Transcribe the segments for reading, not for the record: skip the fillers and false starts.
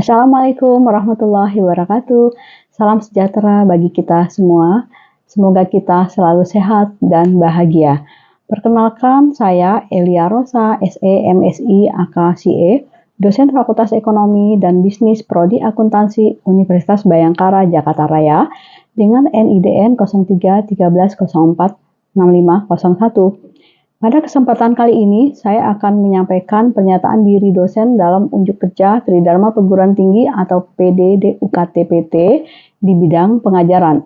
Assalamualaikum warahmatullahi wabarakatuh. Salam sejahtera bagi kita semua. Semoga kita selalu sehat dan bahagia. Perkenalkan, saya Elia Rosa, SE, MSI, AK, CE, dosen Fakultas Ekonomi dan Bisnis Prodi Akuntansi Universitas Bayangkara, Jakarta Raya, dengan NIDN 0313046501. Pada kesempatan kali ini, saya akan menyampaikan pernyataan diri dosen dalam unjuk kerja Tridharma Perguruan Tinggi atau PDDUKT-PT di bidang pengajaran.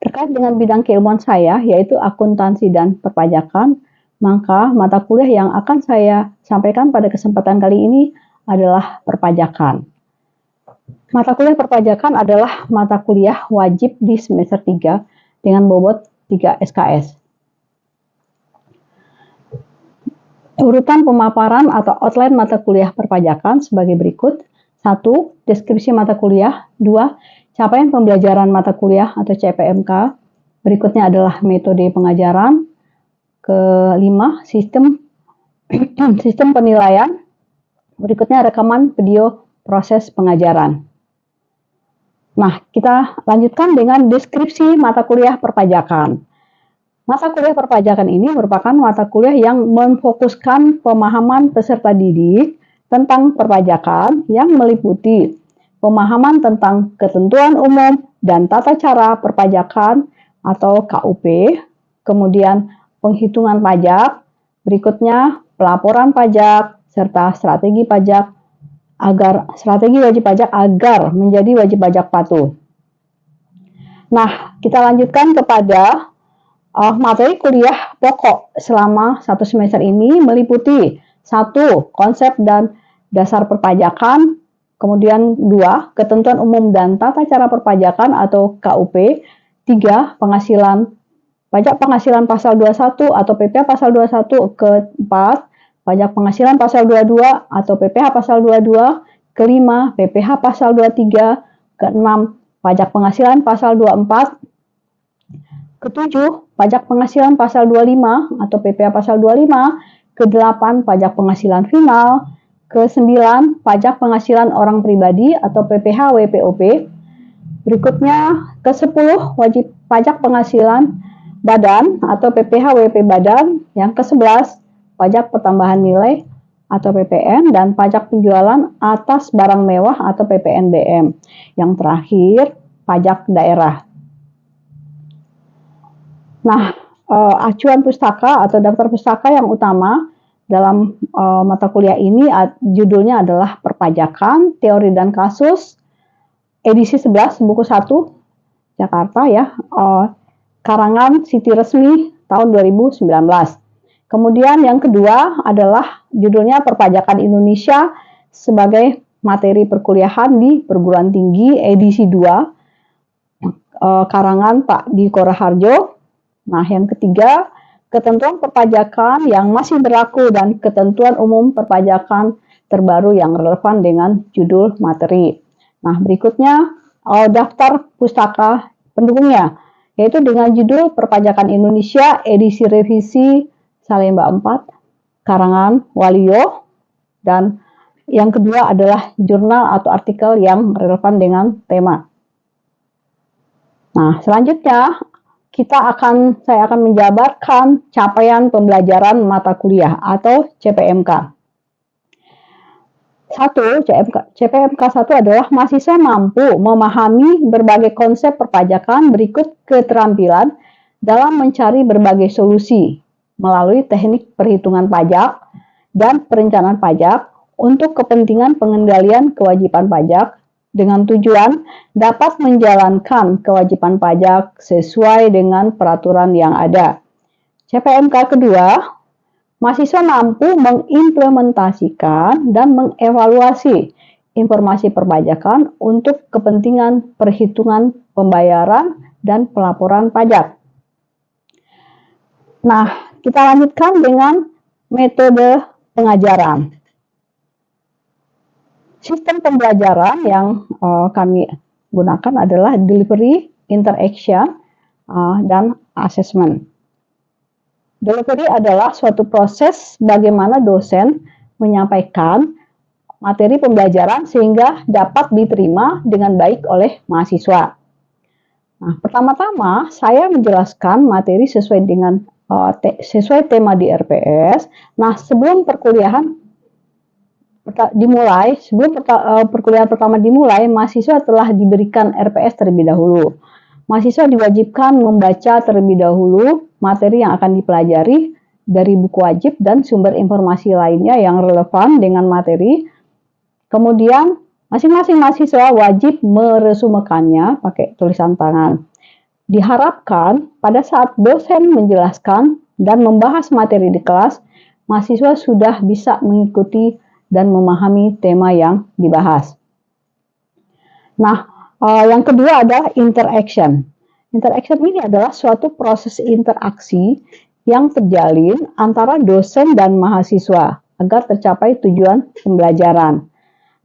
Terkait dengan bidang keilmuan saya, yaitu akuntansi dan perpajakan, maka mata kuliah yang akan saya sampaikan pada kesempatan kali ini adalah perpajakan. Mata kuliah perpajakan adalah mata kuliah wajib di semester 3 dengan bobot 3 SKS. Urutan pemaparan atau outline mata kuliah perpajakan sebagai berikut. 1. Deskripsi mata kuliah. 2. Capaian pembelajaran mata kuliah atau CPMK. Berikutnya adalah metode pengajaran. Kelima, sistem penilaian. Berikutnya rekaman video proses pengajaran. Nah, kita lanjutkan dengan deskripsi mata kuliah perpajakan. Mata kuliah perpajakan ini merupakan mata kuliah yang memfokuskan pemahaman peserta didik tentang perpajakan yang meliputi pemahaman tentang ketentuan umum dan tata cara perpajakan atau KUP, kemudian penghitungan pajak, berikutnya pelaporan pajak, serta strategi wajib pajak agar menjadi wajib pajak patuh. Nah, kita lanjutkan kepada materi kuliah pokok selama 1 semester ini meliputi 1. Konsep dan dasar perpajakan, kemudian 2. Ketentuan umum dan tata cara perpajakan atau KUP, 3. Pajak penghasilan pasal 21 atau PPh pasal 21, ke-4. Pajak penghasilan pasal 22 atau PPh pasal 22, ke-5. PPh pasal 23, ke-6. Pajak penghasilan pasal 24, ke-7. Pajak penghasilan pasal 25 atau PPh pasal 25, ke-8. Pajak penghasilan final, ke-9. Pajak penghasilan orang pribadi atau PPh WPOP. Berikutnya ke-10. Wajib pajak penghasilan badan atau PPh WP badan. Yang ke-11. Pajak pertambahan nilai atau PPN dan pajak penjualan atas barang mewah atau PPNBM. Yang terakhir, pajak daerah. Nah, acuan pustaka atau daftar pustaka yang utama dalam mata kuliah ini judulnya adalah Perpajakan, Teori dan Kasus, edisi 11, buku 1, Jakarta ya, karangan Siti Resmi tahun 2019. Kemudian yang kedua adalah judulnya Perpajakan Indonesia sebagai materi perkuliahan di perguruan tinggi, edisi 2, karangan Pak Diko Raharjo. Nah, yang ketiga, ketentuan perpajakan yang masih berlaku dan ketentuan umum perpajakan terbaru yang relevan dengan judul materi. Nah, berikutnya daftar pustaka pendukungnya, yaitu dengan judul Perpajakan Indonesia edisi revisi Salemba 4, karangan Waluyo, dan yang kedua adalah jurnal atau artikel yang relevan dengan tema. Nah, selanjutnya saya akan menjabarkan capaian pembelajaran mata kuliah atau CPMK. 1. CPMK 1 adalah mahasiswa mampu memahami berbagai konsep perpajakan berikut keterampilan dalam mencari berbagai solusi melalui teknik perhitungan pajak dan perencanaan pajak untuk kepentingan pengendalian kewajiban pajak dengan tujuan dapat menjalankan kewajiban pajak sesuai dengan peraturan yang ada. CPMK kedua, mahasiswa mampu mengimplementasikan dan mengevaluasi informasi perpajakan untuk kepentingan perhitungan pembayaran dan pelaporan pajak. Nah, kita lanjutkan dengan metode pengajaran. Sistem pembelajaran yang kami gunakan adalah delivery, interaction, dan assessment. Delivery adalah suatu proses bagaimana dosen menyampaikan materi pembelajaran sehingga dapat diterima dengan baik oleh mahasiswa. Nah, pertama-tama saya menjelaskan materi sesuai dengan sesuai tema di RPS. Nah, sebelum perkuliahan dimulai, sebelum perkuliahan pertama dimulai, mahasiswa telah diberikan RPS terlebih dahulu. Mahasiswa diwajibkan membaca terlebih dahulu materi yang akan dipelajari dari buku wajib dan sumber informasi lainnya yang relevan dengan materi. Kemudian, masing-masing mahasiswa wajib meresumekannya pakai tulisan tangan. Diharapkan pada saat dosen menjelaskan dan membahas materi di kelas, mahasiswa sudah bisa mengikuti dan memahami tema yang dibahas. Nah, yang kedua adalah interaction. Interaction ini adalah suatu proses interaksi yang terjalin antara dosen dan mahasiswa agar tercapai tujuan pembelajaran.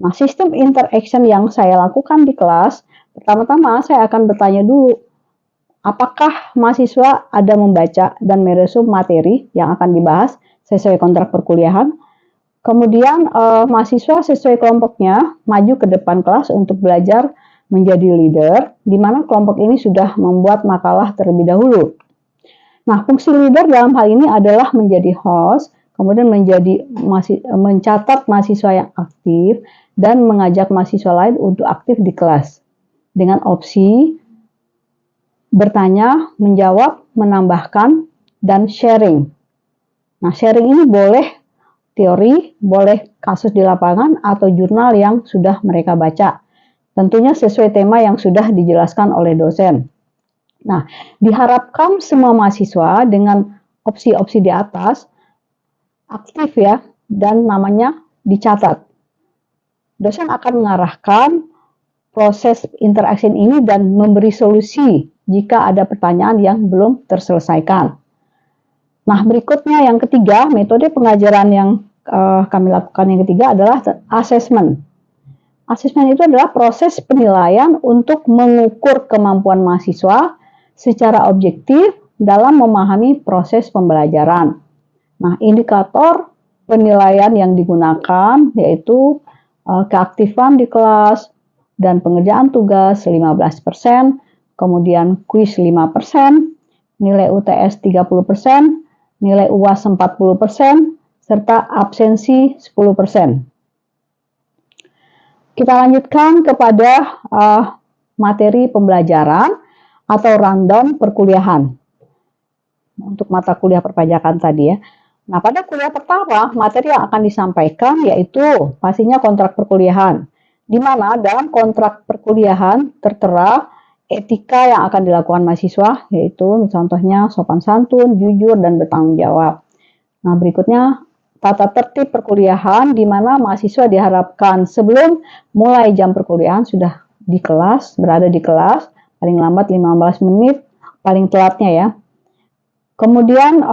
Nah, sistem interaction yang saya lakukan di kelas, pertama-tama saya akan bertanya dulu, apakah mahasiswa ada membaca dan meresum materi yang akan dibahas sesuai kontrak perkuliahan? Kemudian mahasiswa sesuai kelompoknya maju ke depan kelas untuk belajar menjadi leader, di mana kelompok ini sudah membuat makalah terlebih dahulu. Nah, fungsi leader dalam hal ini adalah menjadi host, kemudian mencatat mahasiswa yang aktif, dan mengajak mahasiswa lain untuk aktif di kelas dengan opsi bertanya, menjawab, menambahkan, dan sharing. Nah, sharing ini boleh teori, boleh kasus di lapangan, atau jurnal yang sudah mereka baca. Tentunya sesuai tema yang sudah dijelaskan oleh dosen. Nah, diharapkan semua mahasiswa dengan opsi-opsi di atas aktif ya, dan namanya dicatat. Dosen akan mengarahkan proses interaksi ini dan memberi solusi jika ada pertanyaan yang belum terselesaikan. Nah, berikutnya yang ketiga, metode pengajaran yang kami lakukan yang ketiga adalah assessment. Assessment itu adalah proses penilaian untuk mengukur kemampuan mahasiswa secara objektif dalam memahami proses pembelajaran. Nah, indikator penilaian yang digunakan yaitu keaktifan di kelas dan pengerjaan tugas 15%, kemudian kuis 5%, nilai UTS 30%, nilai UAS 40%, serta absensi 10%. Kita lanjutkan kepada materi pembelajaran atau rundown perkuliahan. Untuk mata kuliah perpajakan tadi ya. Nah, pada kuliah pertama, materi yang akan disampaikan yaitu pastinya kontrak perkuliahan. Di mana dalam kontrak perkuliahan tertera etika yang akan dilakukan mahasiswa, yaitu contohnya sopan santun, jujur, dan bertanggung jawab. Nah, berikutnya tata tertib perkuliahan, di mana mahasiswa diharapkan sebelum mulai jam perkuliahan sudah di kelas, berada di kelas, paling lambat 15 menit, paling telatnya ya. Kemudian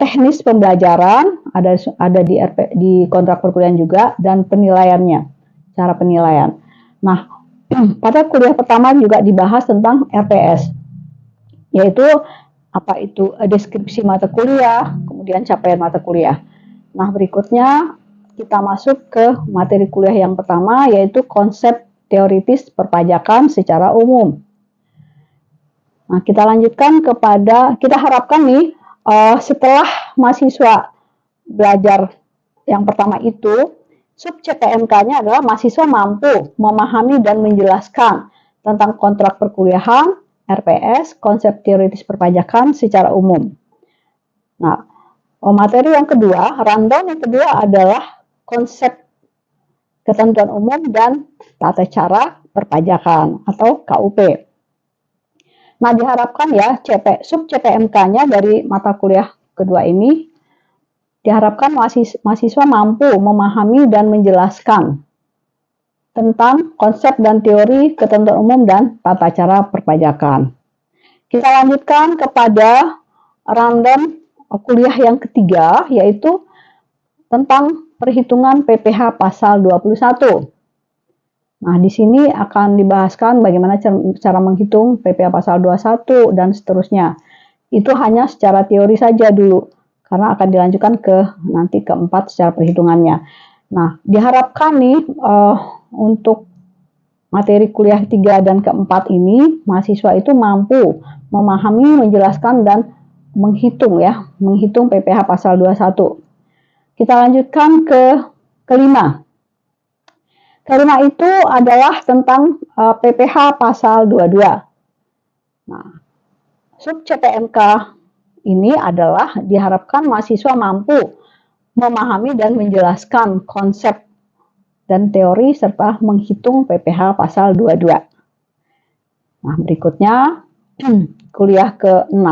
teknis pembelajaran ada di kontrak perkuliahan juga, dan penilaiannya, cara penilaian. Nah, pada kuliah pertama juga dibahas tentang RPS, yaitu apa itu deskripsi mata kuliah, kemudian capaian mata kuliah. Nah, berikutnya kita masuk ke materi kuliah yang pertama, yaitu konsep teoritis perpajakan secara umum. Nah, kita lanjutkan kepada, kita harapkan nih, setelah mahasiswa belajar yang pertama itu, sub CPMK-nya adalah mahasiswa mampu memahami dan menjelaskan tentang kontrak perkuliahan, RPS, konsep teoritis perpajakan secara umum. Nah, materi yang kedua, rundown yang kedua adalah konsep ketentuan umum dan tata cara perpajakan atau KUP. Nah, diharapkan ya sub CPMK-nya dari mata kuliah kedua ini diharapkan mahasiswa mampu memahami dan menjelaskan tentang konsep dan teori ketentuan umum dan tata cara perpajakan. Kita lanjutkan kepada rundown kuliah yang ketiga, yaitu tentang perhitungan PPh pasal 21. Nah, di sini akan dibahaskan bagaimana cara menghitung PPh pasal 21 dan seterusnya. Itu hanya secara teori saja dulu, karena akan dilanjutkan ke nanti keempat secara perhitungannya. Nah, diharapkan nih untuk materi kuliah 3 dan keempat ini, mahasiswa itu mampu memahami, menjelaskan, dan menghitung PPh pasal 21. Kita lanjutkan ke kelima. Kelima itu adalah tentang PPh pasal 22. Nah, sub CPMK ini adalah diharapkan mahasiswa mampu memahami dan menjelaskan konsep dan teori serta menghitung PPh pasal 22. Nah, berikutnya kuliah ke-6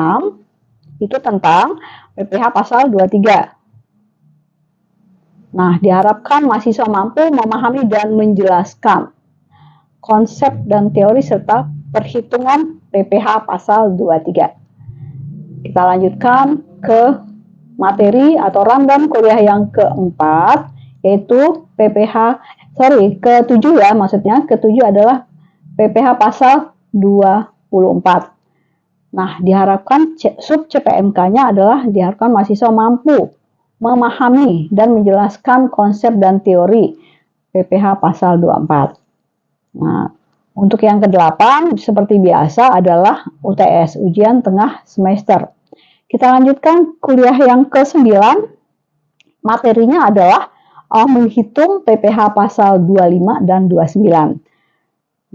itu tentang PPh pasal 23. Nah, diharapkan mahasiswa mampu memahami dan menjelaskan konsep dan teori serta perhitungan PPh pasal 23. Kita lanjutkan ke materi atau rundown kuliah yang keempat, yaitu ke-7 ya, maksudnya ke-7 adalah PPh pasal 24. Nah, diharapkan sub CPMK-nya adalah diharapkan mahasiswa mampu memahami dan menjelaskan konsep dan teori PPh pasal 24. Nah, untuk yang ke-8 seperti biasa adalah UTS, ujian tengah semester. Kita lanjutkan kuliah yang ke-9. Materinya adalah menghitung PPh pasal 25 dan 29.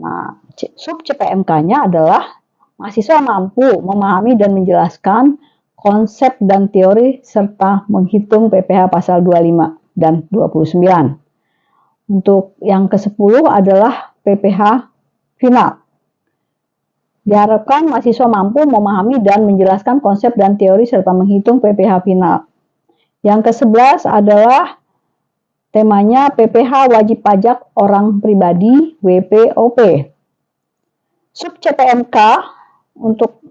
Nah, sub CPMK-nya adalah mahasiswa mampu memahami dan menjelaskan konsep dan teori serta menghitung PPh pasal 25 dan 29. Untuk yang ke-10 adalah PPh final. Diharapkan mahasiswa mampu memahami dan menjelaskan konsep dan teori serta menghitung PPh final. Yang ke-11 adalah temanya PPh wajib pajak orang pribadi WPOP. Sub CPMK untuk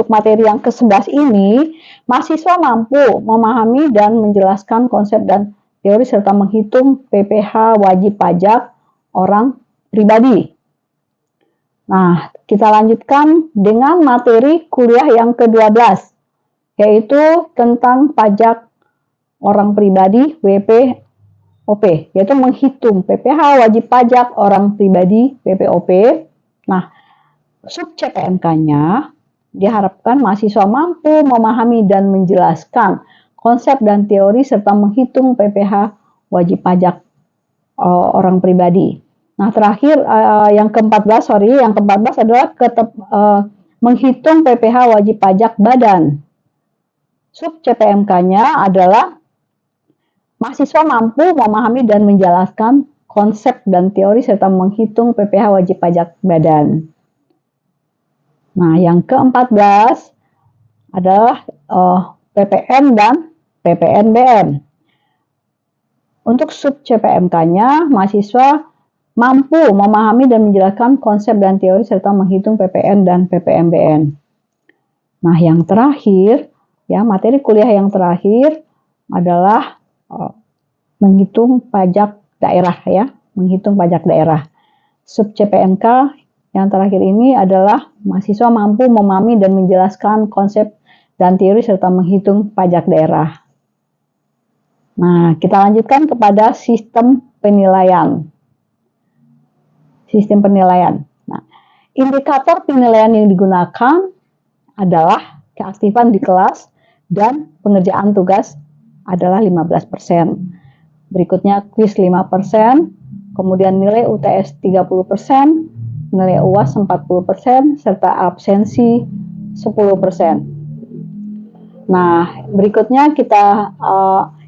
materi yang ke-11 ini, mahasiswa mampu memahami dan menjelaskan konsep dan teori serta menghitung PPh wajib pajak orang pribadi. Nah, kita lanjutkan dengan materi kuliah yang ke-12, yaitu tentang pajak orang pribadi WPOP, yaitu menghitung PPh wajib pajak orang pribadi WPOP. Nah, sub CPMK-nya diharapkan mahasiswa mampu memahami dan menjelaskan konsep dan teori serta menghitung PPh wajib pajak orang pribadi. Nah, terakhir yang ke-14 adalah menghitung PPh wajib pajak badan. Sub CPMK-nya adalah mahasiswa mampu memahami dan menjelaskan konsep dan teori serta menghitung PPh wajib pajak badan. Nah, yang ke-14 adalah PPN dan PPNBM. Untuk sub CPMK-nya, mahasiswa mampu memahami dan menjelaskan konsep dan teori serta menghitung PPN dan PPNBM. Nah, yang terakhir, ya, materi kuliah yang terakhir adalah menghitung pajak daerah, ya, menghitung pajak daerah. Sub CPMK yang terakhir ini adalah mahasiswa mampu memahami dan menjelaskan konsep dan teori serta menghitung pajak daerah. Nah, kita lanjutkan kepada sistem penilaian. Sistem penilaian. Nah, indikator penilaian yang digunakan adalah keaktifan di kelas dan pengerjaan tugas adalah 15%. Berikutnya kuis 5%, kemudian nilai UTS 30%, nilai UAS 40%, serta absensi 10%. Nah, berikutnya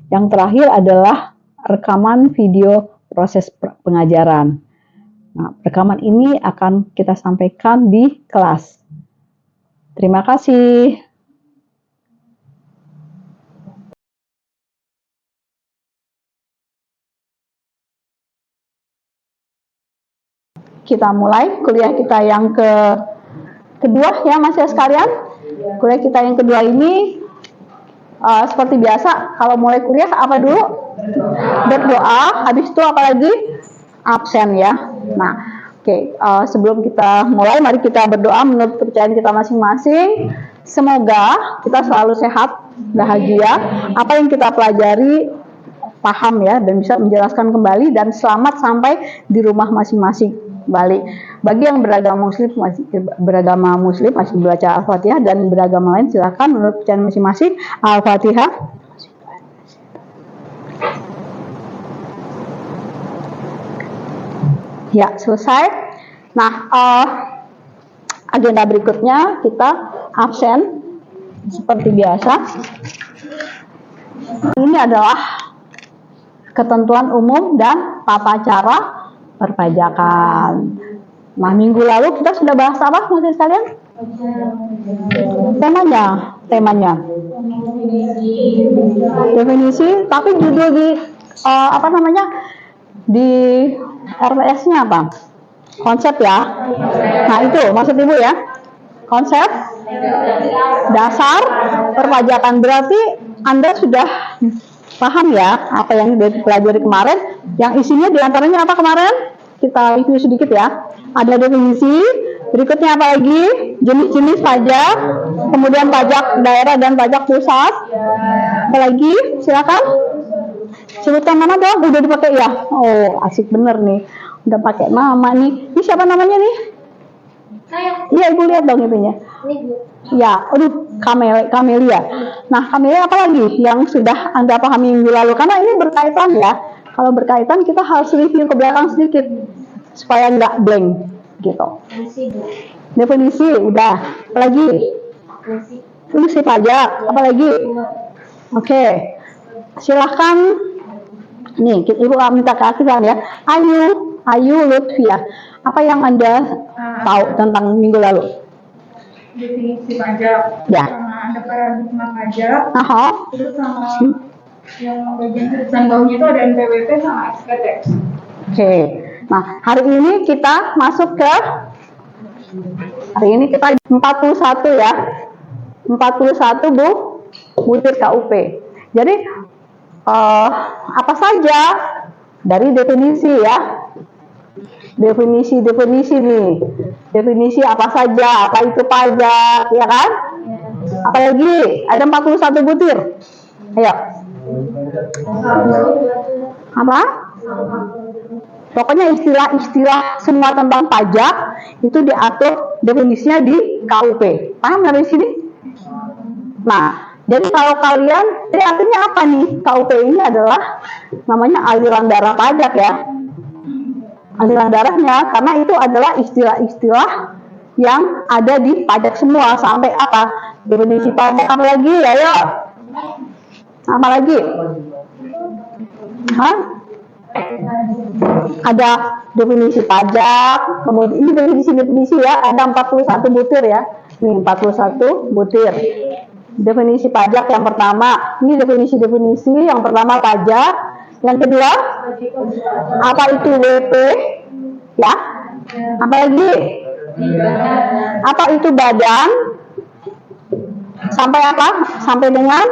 yang terakhir adalah rekaman video proses pengajaran. Nah, rekaman ini akan kita sampaikan di kelas. Terima kasih. Kita mulai kuliah kita yang kedua ya Mas ya sekalian. Kuliah kita yang kedua ini seperti biasa kalau mulai kuliah apa dulu? Berdoa, habis itu apa lagi? Absen ya. Nah, oke, sebelum kita mulai mari kita berdoa menurut kepercayaan kita masing-masing. Semoga kita selalu sehat, bahagia. Apa yang kita pelajari paham ya dan bisa menjelaskan kembali dan selamat sampai di rumah masing-masing balik. Bagi yang beragama muslim masih membaca Al-Fatihah, dan beragama lain silakan menurut bacaan masing-masing. Al-Fatihah. Ya, selesai. Nah, agenda berikutnya kita absen seperti biasa. Ini adalah ketentuan umum dan tata cara perpajakan. Nah, minggu lalu kita sudah bahas apa, maksud sekalian? Temanya. Definisi, tapi judul di di RPS-nya apa? Konsep ya. Nah, itu maksud Ibu ya. Konsep dasar perpajakan, berarti Anda sudah paham ya apa yang dipelajari kemarin. Yang isinya diantaranya apa kemarin? Kita review sedikit ya. Ada definisi, berikutnya apa lagi? Jenis-jenis pajak, kemudian pajak daerah dan pajak pusat. Apa lagi? Silakan. Sebutkan nama dong. Udah dipakai ya? Oh, asik bener nih. Udah pakai nama nih. Ini siapa namanya nih? Saya. Iya, Ibu lihat dong itunya. Ya, aduh, Kamelia. Nah, Kamelia apa lagi yang sudah Anda pahami minggu lalu? Karena ini berkaitan ya. Kalau berkaitan kita harus review ke belakang sedikit supaya nggak blank gitu. Definisi udah. Apa lagi? Fungsi pajak. Apa lagi? Oke. Silahkan. Nih, Ibu minta keaktifan ya. Ayu Lutfia. Apa yang Anda tahu tentang minggu lalu? Definisi pajak, ya. Sama ada paradigma pajak, Aha. terus sama yang bagian tulisan bawahnya itu ada NPWP sama SPT. Oke. Nah, hari ini kita masuk ke kita 41 ya. 41 Bu butir KUP. Jadi apa saja dari definisi ya. Definisi nih. Definisi apa saja, apa itu pajak, ya kan? Apalagi ada 41 butir. Ayo. Apa? Pokoknya istilah-istilah semua tentang pajak itu diatur definisinya di KUP. Paham dari sini? Nah, jadi kalau kalian, jadi artinya apa nih? KUP ini adalah namanya aliran darah pajak ya. Aliran darahnya, karena itu adalah istilah-istilah yang ada di pajak semua. Sampai apa? Definisi pajak apa lagi? Ayo. Apa lagi? Hah? Ada definisi pajak, kemudian ini definisi ya, ada 41 butir ya. Nih 41 butir. Definisi pajak yang pertama, ini definisi yang pertama pajak. Yang kedua, apa itu WP? Ya. Apa lagi? Apa itu badan? Sampai apa? Sampai dengan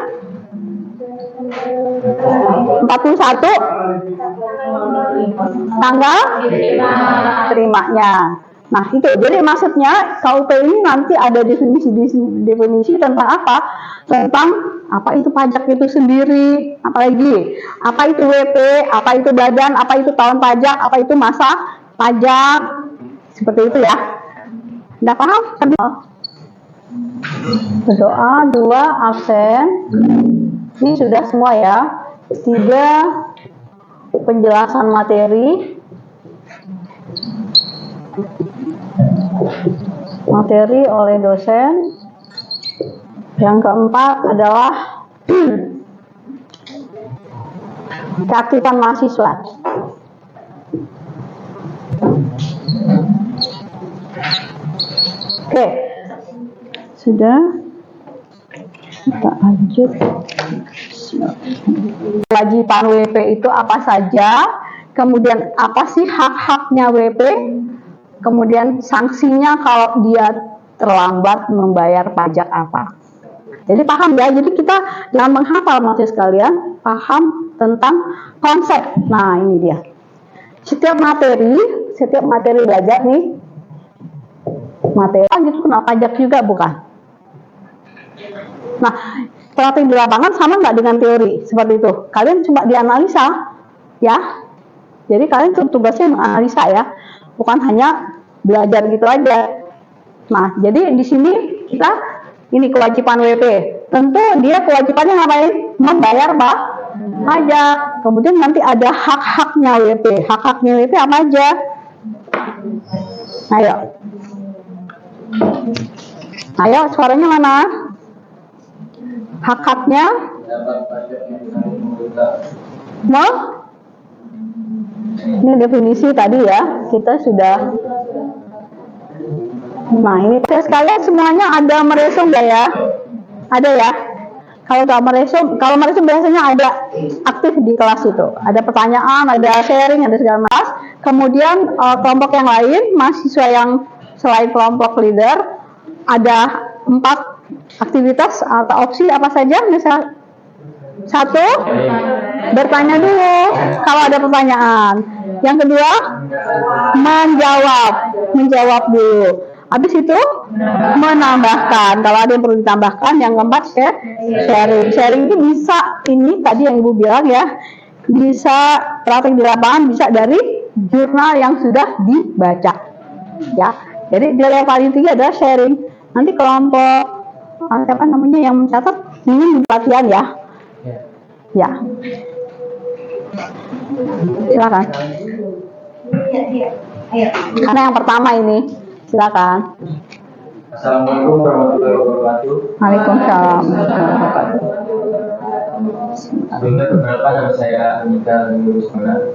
41 tanggal terimanya. Nah, itu. Jadi maksudnya KUP ini nanti ada definisi tentang apa? Tentang apa itu pajak itu sendiri, apalagi apa itu WP, apa itu badan, apa itu tahun pajak, apa itu masa pajak, seperti itu ya. Udah paham? Berdoa 2 absen. Ini sudah semua ya. 3 penjelasan materi oleh dosen. Yang keempat adalah keaktifan mahasiswa. Oke, sudah. Kita lanjut. Kewajiban WP itu apa saja? Kemudian apa sih hak-haknya WP? Kemudian sanksinya kalau dia terlambat membayar pajak apa? Jadi paham ya, jadi kita jangan menghafal maksud sekalian, paham tentang konsep. Nah ini dia. Setiap materi belajar nih, materi itu kena pajak juga bukan? Nah praktik di lapangan sama nggak dengan teori seperti itu? Kalian cuma dianalisa, ya. Jadi kalian tugasnya menganalisa ya, bukan hanya belajar gitu aja. Nah, jadi di sini kita ini kewajiban WP. Tentu dia kewajibannya ngapain? Membayar pajak. Kemudian nanti ada hak-haknya WP. Hak-haknya WP apa aja? Ayo. Ayo, suaranya mana? Hak-haknya? Mau? Ini definisi tadi ya. Kita sudah. Nah, ini sekalian semuanya ada meresum nggak ya? Ada ya? Kalau nggak meresum, kalau meresum biasanya ada aktif di kelas itu. Ada pertanyaan, ada sharing, ada segala macam. Kemudian kelompok yang lain, mahasiswa yang selain kelompok leader, ada 4 aktivitas atau opsi apa saja? Misal 1, bertanya dulu kalau ada pertanyaan. Yang kedua, menjawab dulu. Habis itu menambahkan kalau ada yang perlu ditambahkan. Yang keempat, sharing itu bisa, ini tadi yang Ibu bilang ya, bisa praktik di lapangan, bisa dari jurnal yang sudah dibaca ya. Jadi nilai yang paling tinggi adalah sharing. Nanti kelompok apa namanya yang mencatat ini pelatihan ya. Ya. Silakan. Karena yang pertama ini. Silakan. Assalamualaikum warahmatullahi wabarakatuh. Waalaikumsalam. Sebelumnya perkenalkan nama saya Anita Lulus Mana.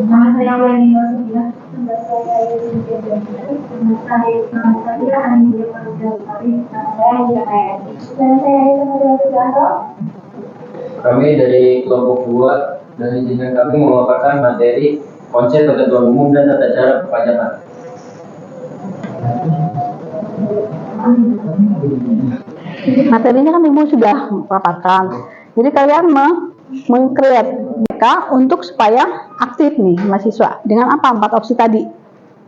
Nama saya Wani Yosifia. Nama saya Yosifia. Nama saya Anindya Pardasari. Nama saya Yosifia. Kami dari kelompok 2 dan izinkan kami memaparkan materi konsep ketentuan umum dan tata cara perpajakan. Materinya kan Ibu sudah paparkan. Jadi kalian meng-create mereka untuk supaya aktif nih mahasiswa. Dengan apa? 4 opsi tadi.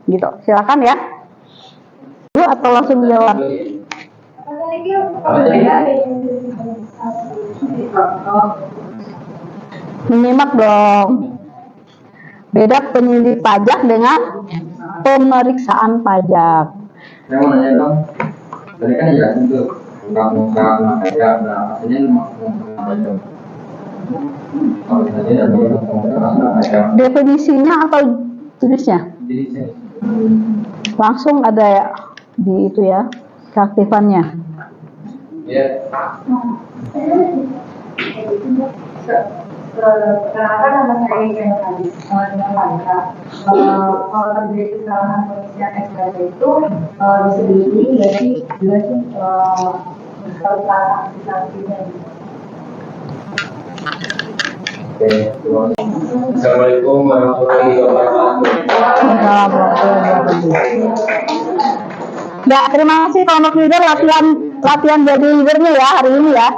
Gitu. Silakan ya. Dulu atau langsung jawab? Menyimak dong. Beda penyidik pajak dengan pemeriksaan pajak. Saya mau nanya dong, tadi kan jelasin tuh undang-undang pajak, nah maksudnya definisinya atau jenisnya? Langsung ada ya di itu ya, keaktifannya. Ya. Kenapa nama saya yang tadi dengan wanita? Kalau terjadi kesalahan pengisian SPP itu disebut jadi juga sih kesalahan sanksinya. Assalamualaikum warahmatullahi wabarakatuh. Ya, terima kasih kelompok leader latihan jadi leadernya ya hari ini ya.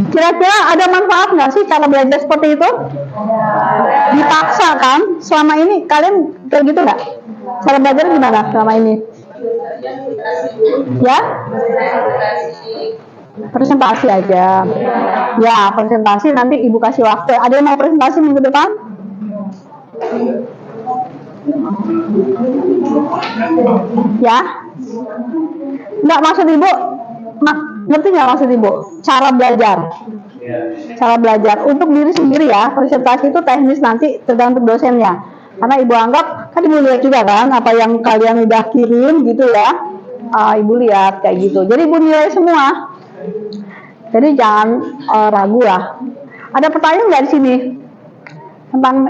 Kira-kira ada manfaat nggak sih cara belajar seperti itu? Dipaksa kan? Selama ini kalian kayak gitu nggak? Cara belajar gimana selama ini? Ya? Presentasi aja. Ya, presentasi nanti Ibu kasih waktu. Ada yang mau presentasi minggu depan? Ya? Nggak, maksud Ibu? Ngerti nggak maksud Ibu? Cara belajar. Cara belajar untuk diri sendiri ya. Presentasi itu teknis nanti tergantung dosennya. Karena Ibu anggap, kan Ibu lihat juga kan apa yang kalian udah kirim gitu ya. Ibu lihat kayak gitu. Jadi Ibu nilai semua. Jadi jangan ragu lah. Ada pertanyaan nggak di sini? Tentang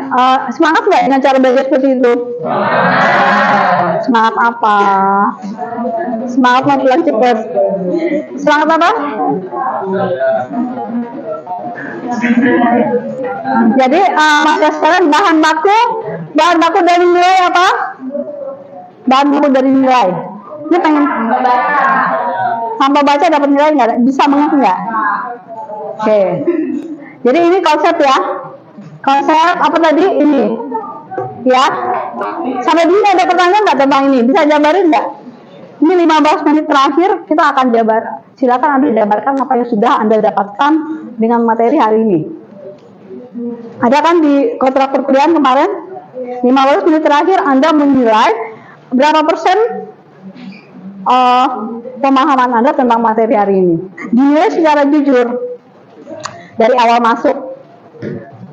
semangat nggak dengan cara belajar seperti itu? Semangat apa? Semangat mau pulang cepat. Semangat apa? Jadi maka sekarang bahan baku dari nilai apa? Bahan baku dari nilai. Ini pengen tanpa baca dapat nilai nggak? Bisa mengerti nggak? Oke. Jadi ini konsep ya. Konsep apa tadi? Ini. Ya. Sampai di sini ada pertanyaan nggak tentang ini? Bisa jabarin nggak? Ini Ini 15 menit terakhir kita akan jabar. Silakan Anda jabarkan apa yang sudah Anda dapatkan dengan materi hari ini. Ada kan di kontrak perkuliahan kemarin? 15 menit terakhir Anda menilai berapa persen pemahaman Anda tentang materi hari ini. Dinilai secara jujur dari awal masuk,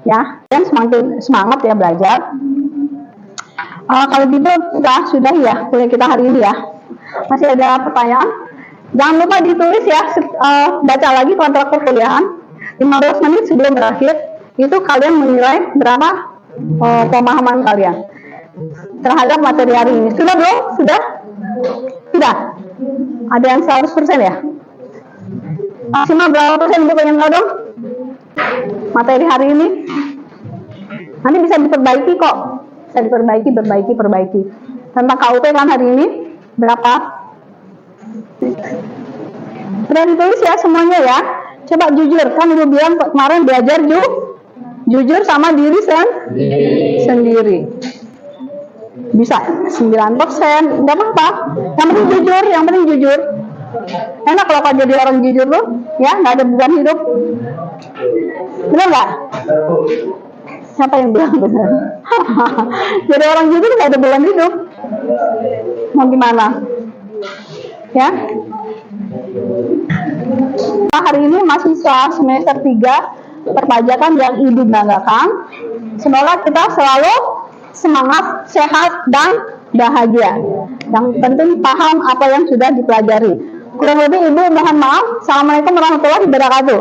ya, dan semakin semangat ya belajar. Kalau gitu sudah ya kuliah kita hari ini ya. Masih ada pertanyaan? Jangan lupa ditulis ya, baca lagi kontrak perkuliahan 15 menit sebelum berakhir. Itu kalian menilai berapa pemahaman kalian terhadap materi hari ini. Sudah belum? Sudah? Sudah? Ada yang 100% ya? Maksimal berapa persen Ibu pengen tahu dong? Materi hari ini? Nanti bisa diperbaiki kok. Bisa diperbaiki. Tentang KUP kan hari ini berapa? Sudah ditulis ya semuanya ya. Coba jujur, kan Ibu bilang kemarin belajar jujur sama diri sendiri. Bisa 9%, nggak apa-apa. Yang penting jujur. Enak kalau jadi orang jujur tuh, ya, nggak ada beban hidup. Benar nggak? Siapa yang bilang benar? Jadi orang jujur nggak ada beban hidup. Mau gimana? Ya. Nah, hari ini mahasiswa semester 3 perpajakan yang Ibu banggakan. Semoga kita selalu semangat, sehat, dan bahagia. Yang penting paham apa yang sudah dipelajari. Kurang lebih Ibu mohon maaf. Assalamualaikum warahmatullahi wabarakatuh.